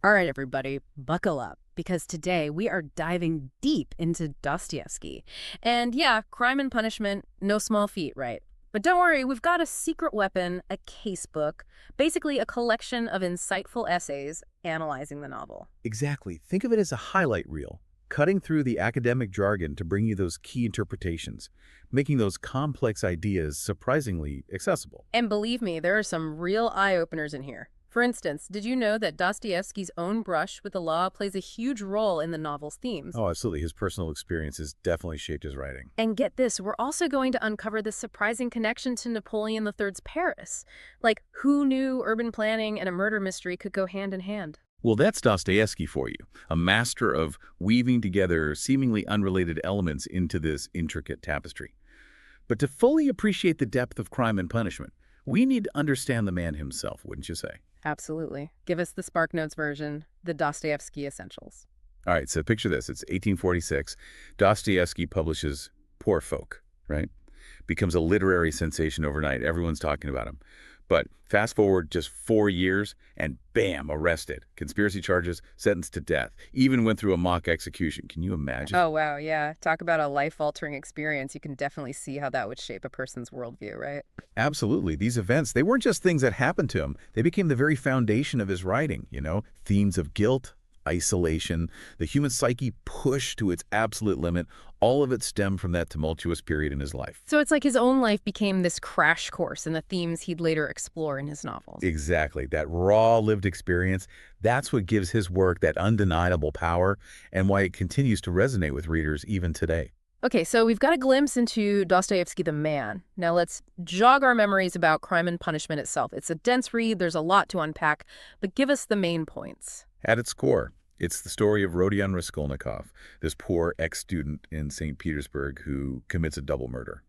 All right, everybody, buckle up because today we are diving deep into Dostoevsky. And yeah, Crime and Punishment, no small feat, right? But don't worry, we've got a secret weapon, a casebook, basically a collection of insightful essays analyzing the novel. Exactly. Think of it as a highlight reel, cutting through the academic jargon to bring you those key interpretations, making those complex ideas surprisingly accessible. And believe me, there are some real eye-openers in here. For instance, did you know that Dostoevsky's own brush with the law plays a huge role in the novel's themes? Oh, absolutely. His personal experiences definitely shaped his writing. And get this, we're also going to uncover this surprising connection to Napoleon III's Paris. Like, who knew urban planning and a murder mystery could go hand in hand? Well, that's Dostoevsky for you, a master of weaving together seemingly unrelated elements into this intricate tapestry. But to fully appreciate the depth of Crime and Punishment, we need to understand the man himself, wouldn't you say? Absolutely. Give us the SparkNotes version, the Dostoevsky Essentials. All right, so picture this. It's 1846. Dostoevsky publishes Poor Folk, right? Becomes a literary sensation overnight. Everyone's talking about him. But fast forward just 4 years, and bam, arrested. Conspiracy charges, sentenced to death. Even went through a mock execution. Can you imagine? Oh, wow, yeah. Talk about a life-altering experience. You can definitely see how that would shape a person's worldview, right? Absolutely. These events, they weren't just things that happened to him. They became the very foundation of his writing, themes of guilt, isolation, the human psyche pushed to its absolute limit. All of it stemmed from that tumultuous period in his life. So it's like his own life became this crash course in the themes he'd later explore in his novels. Exactly. That raw lived experience, that's what gives his work that undeniable power and why it continues to resonate with readers even today. Okay, so we've got a glimpse into Dostoevsky the man. Now let's jog our memories about Crime and Punishment itself. It's a dense read, there's a lot to unpack, but give us the main points. At its core, it's the story of Rodion Raskolnikov, this poor ex-student in St. Petersburg who commits a double murder.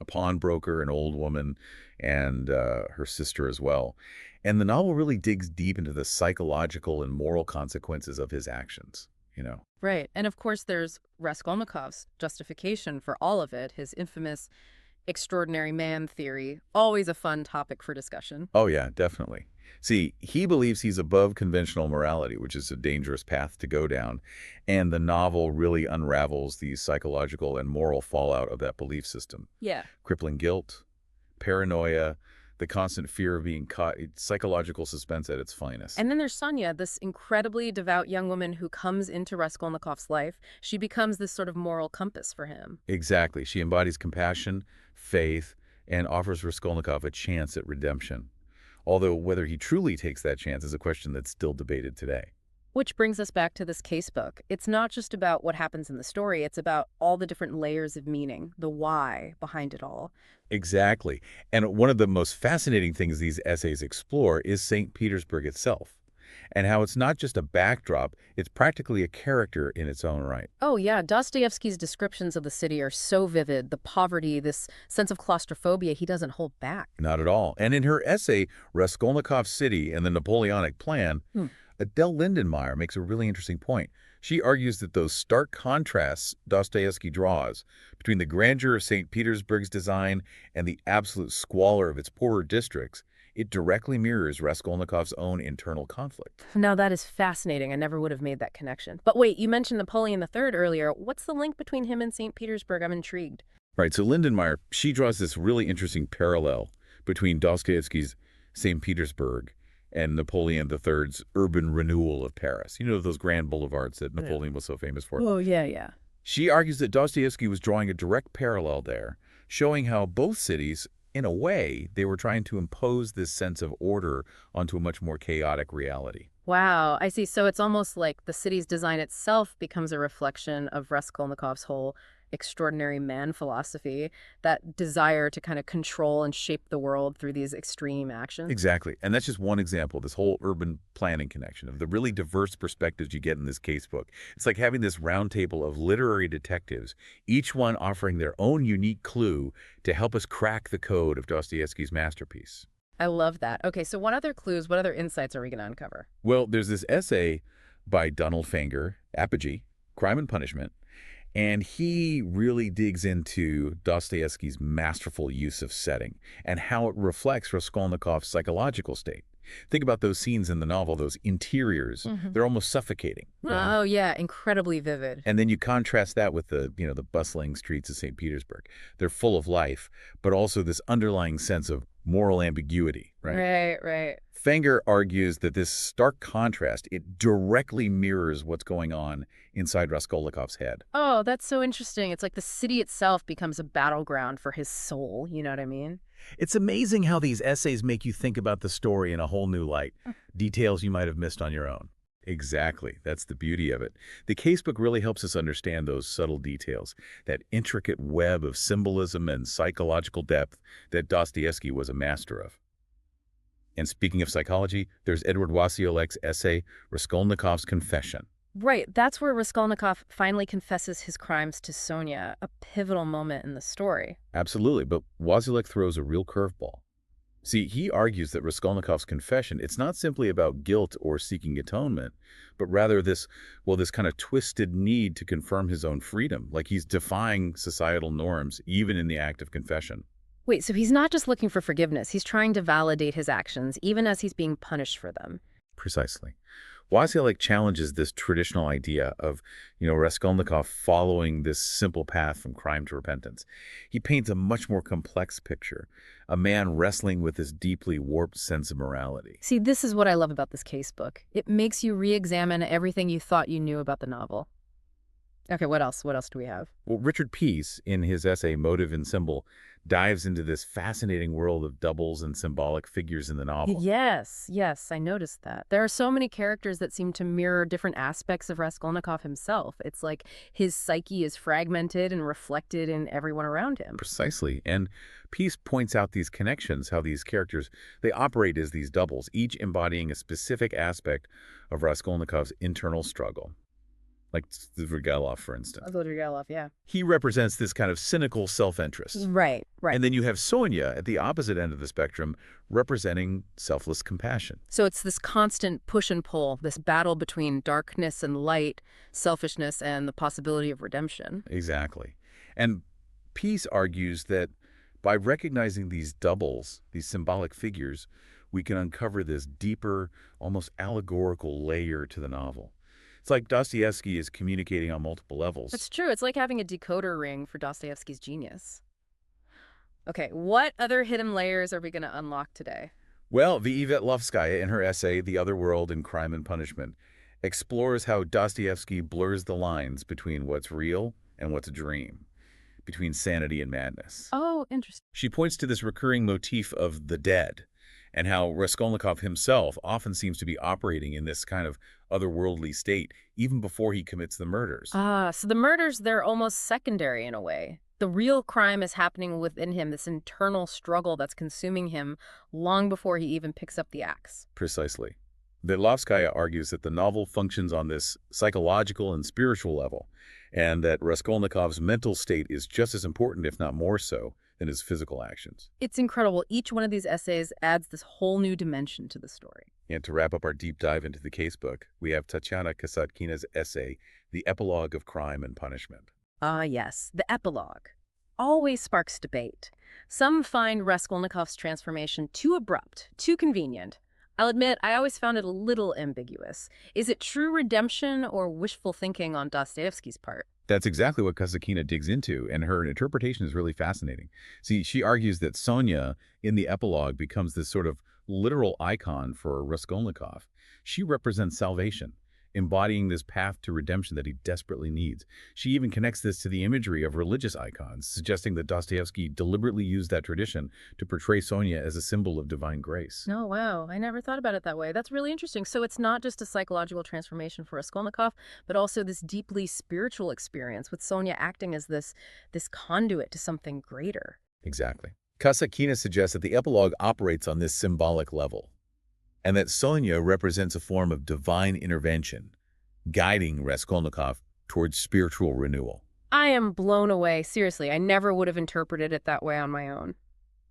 A pawnbroker, an old woman, and her sister as well. And the novel really digs deep into the psychological and moral consequences of his actions. Right, and of course there's Raskolnikov's justification for all of it, his infamous extraordinary man theory, always a fun topic for discussion. Oh, yeah, definitely. See, he believes he's above conventional morality, which is a dangerous path to go down, and the novel really unravels the psychological and moral fallout of that belief system. Yeah. Crippling guilt, paranoia, the constant fear of being caught, it's psychological suspense at its finest. And then there's Sonia, this incredibly devout young woman who comes into Raskolnikov's life. She becomes this sort of moral compass for him. Exactly. She embodies compassion, faith, and offers Raskolnikov a chance at redemption. Although whether he truly takes that chance is a question that's still debated today. Which brings us back to this casebook. It's not just about what happens in the story, it's about all the different layers of meaning, the why behind it all. Exactly. And one of the most fascinating things these essays explore is St. Petersburg itself, and how it's not just a backdrop, it's practically a character in its own right. Oh, yeah, Dostoevsky's descriptions of the city are so vivid. The poverty, this sense of claustrophobia, he doesn't hold back. Not at all. And in her essay, Raskolnikov's City and the Napoleonic Plan, Adele Lindenmeyer makes a really interesting point. She argues that those stark contrasts Dostoevsky draws between the grandeur of St. Petersburg's design and the absolute squalor of its poorer districts, it directly mirrors Raskolnikov's own internal conflict. Now, that is fascinating. I never would have made that connection. But wait, you mentioned Napoleon III earlier. What's the link between him and St. Petersburg? I'm intrigued. Right, so Lindenmeyer, she draws this really interesting parallel between Dostoevsky's St. Petersburg and Napoleon III's urban renewal of Paris. You know, those grand boulevards that Napoleon was so famous for. Oh, yeah, yeah. She argues that Dostoevsky was drawing a direct parallel there, showing how both cities, in a way, they were trying to impose this sense of order onto a much more chaotic reality. Wow, I see. So it's almost like the city's design itself becomes a reflection of Raskolnikov's whole extraordinary man philosophy, that desire to kind of control and shape the world through these extreme actions. Exactly. And that's just one example, this whole urban planning connection of the really diverse perspectives you get in this casebook. It's like having this round table of literary detectives, each one offering their own unique clue to help us crack the code of Dostoevsky's masterpiece. I love that. Okay, so what other clues, what other insights are we going to uncover? Well, there's this essay by Donald Fanger, Apogee, Crime and Punishment, and he really digs into Dostoevsky's masterful use of setting and how it reflects Raskolnikov's psychological state. Think about those scenes in the novel, those interiors. They're almost suffocating. Oh, yeah, incredibly vivid. And then you contrast that with the bustling streets of St. Petersburg. They're full of life, but also this underlying sense of moral ambiguity, right? Right, right. Fenger argues that this stark contrast, it directly mirrors what's going on inside Raskolnikov's head. Oh, that's so interesting. It's like the city itself becomes a battleground for his soul, you know what I mean? It's amazing how these essays make you think about the story in a whole new light, details you might have missed on your own. Exactly. That's the beauty of it. The casebook really helps us understand those subtle details, that intricate web of symbolism and psychological depth that Dostoevsky was a master of. And speaking of psychology, there's Edward Wasyolek's essay, Raskolnikov's Confession. Right, that's where Raskolnikov finally confesses his crimes to Sonia, a pivotal moment in the story. Absolutely, but Wasyolek throws a real curveball. See, he argues that Raskolnikov's confession, it's not simply about guilt or seeking atonement, but rather this kind of twisted need to confirm his own freedom, like he's defying societal norms, even in the act of confession. Wait, so he's not just looking for forgiveness, he's trying to validate his actions, even as he's being punished for them. Precisely. Wasyolek challenges this traditional idea of, Raskolnikov following this simple path from crime to repentance. He paints a much more complex picture, a man wrestling with this deeply warped sense of morality. See, this is what I love about this casebook. It makes you re-examine everything you thought you knew about the novel. Okay, what else? What else do we have? Well, Richard Peace, in his essay Motive and Symbol, dives into this fascinating world of doubles and symbolic figures in the novel. Yes, I noticed that. There are so many characters that seem to mirror different aspects of Raskolnikov himself. It's like his psyche is fragmented and reflected in everyone around him. Precisely. And Peace points out these connections, how these characters, they operate as these doubles, each embodying a specific aspect of Raskolnikov's internal struggle. Like Zvrgalov, for instance. Zvrgalov, yeah. He represents this kind of cynical self-interest. Right. And then you have Sonia at the opposite end of the spectrum representing selfless compassion. So it's this constant push and pull, this battle between darkness and light, selfishness and the possibility of redemption. Exactly. And Peace argues that by recognizing these doubles, these symbolic figures, we can uncover this deeper, almost allegorical layer to the novel. It's like Dostoevsky is communicating on multiple levels. That's true. It's like having a decoder ring for Dostoevsky's genius. Okay, what other hidden layers are we going to unlock today? Well, the Vyetlovskaya, in her essay, The Other World in Crime and Punishment, explores how Dostoevsky blurs the lines between what's real and what's a dream, between sanity and madness. Oh, interesting. She points to this recurring motif of the dead, and how Raskolnikov himself often seems to be operating in this kind of otherworldly state, even before he commits the murders. So the murders, they're almost secondary in a way. The real crime is happening within him, this internal struggle that's consuming him long before he even picks up the axe. Precisely. Vyetlovskaya argues that the novel functions on this psychological and spiritual level, and that Raskolnikov's mental state is just as important, if not more so, than his physical actions. It's incredible. Each one of these essays adds this whole new dimension to the story. And to wrap up our deep dive into the casebook, we have Tatyana Kasatkina's essay, The Epilogue of Crime and Punishment. Ah, yes, the epilogue always sparks debate. Some find Raskolnikov's transformation too abrupt, too convenient. I'll admit, I always found it a little ambiguous. Is it true redemption or wishful thinking on Dostoevsky's part? That's exactly what Kasatkina digs into, and her interpretation is really fascinating. See, she argues that Sonia, in the epilogue, becomes this sort of literal icon for Raskolnikov. She represents salvation, embodying this path to redemption that he desperately needs. She even connects this to the imagery of religious icons, suggesting that Dostoevsky deliberately used that tradition to portray Sonia as a symbol of divine grace. Oh, wow. I never thought about it that way. That's really interesting. So it's not just a psychological transformation for Raskolnikov, but also this deeply spiritual experience with Sonia acting as this conduit to something greater. Exactly. Kasatkina suggests that the epilogue operates on this symbolic level, and that Sonia represents a form of divine intervention, guiding Raskolnikov towards spiritual renewal. I am blown away. Seriously, I never would have interpreted it that way on my own.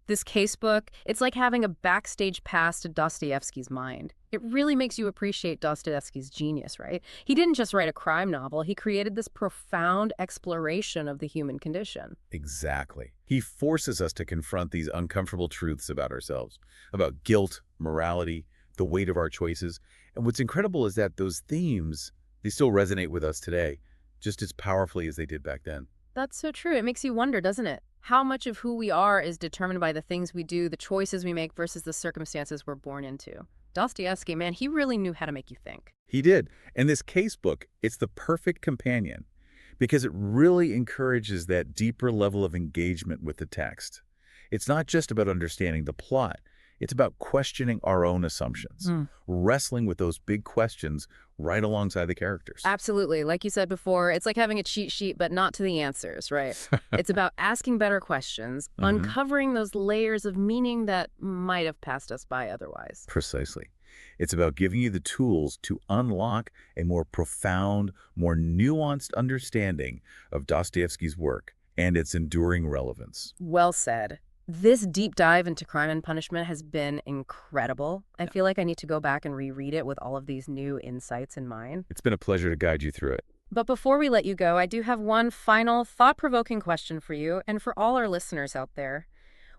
This casebook, it's like having a backstage pass to Dostoevsky's mind. It really makes you appreciate Dostoevsky's genius, right? He didn't just write a crime novel. He created this profound exploration of the human condition. Exactly. He forces us to confront these uncomfortable truths about ourselves, about guilt, morality, the weight of our choices. And what's incredible is that those themes, they still resonate with us today, just as powerfully as they did back then. That's so true. It makes you wonder, doesn't it? How much of who we are is determined by the things we do, the choices we make versus the circumstances we're born into. Dostoevsky, man, he really knew how to make you think. He did. And this case book, it's the perfect companion because it really encourages that deeper level of engagement with the text. It's not just about understanding the plot. It's about questioning our own assumptions, wrestling with those big questions right alongside the characters. Absolutely. Like you said before, it's like having a cheat sheet, but not to the answers, right? It's about asking better questions, uncovering those layers of meaning that might have passed us by otherwise. Precisely. It's about giving you the tools to unlock a more profound, more nuanced understanding of Dostoevsky's work and its enduring relevance. Well said. This deep dive into Crime and Punishment has been incredible. I feel like I need to go back and reread it with all of these new insights in mind. It's been a pleasure to guide you through it. But before we let you go, I do have one final thought-provoking question for you and for all our listeners out there.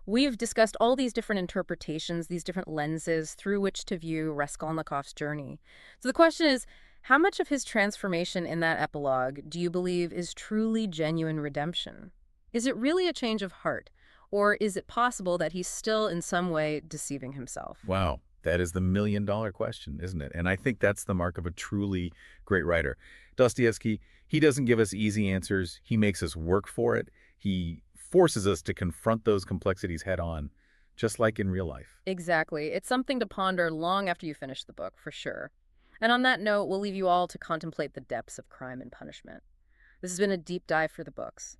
We've discussed all these different interpretations, these different lenses through which to view Raskolnikov's journey. So the question is, how much of his transformation in that epilogue do you believe is truly genuine redemption? Is it really a change of heart? Or is it possible that he's still in some way deceiving himself? Wow, that is the million-dollar question, isn't it? And I think that's the mark of a truly great writer. Dostoevsky, he doesn't give us easy answers. He makes us work for it. He forces us to confront those complexities head on, just like in real life. Exactly. It's something to ponder long after you finish the book, for sure. And on that note, we'll leave you all to contemplate the depths of Crime and Punishment. This has been a deep dive for the books.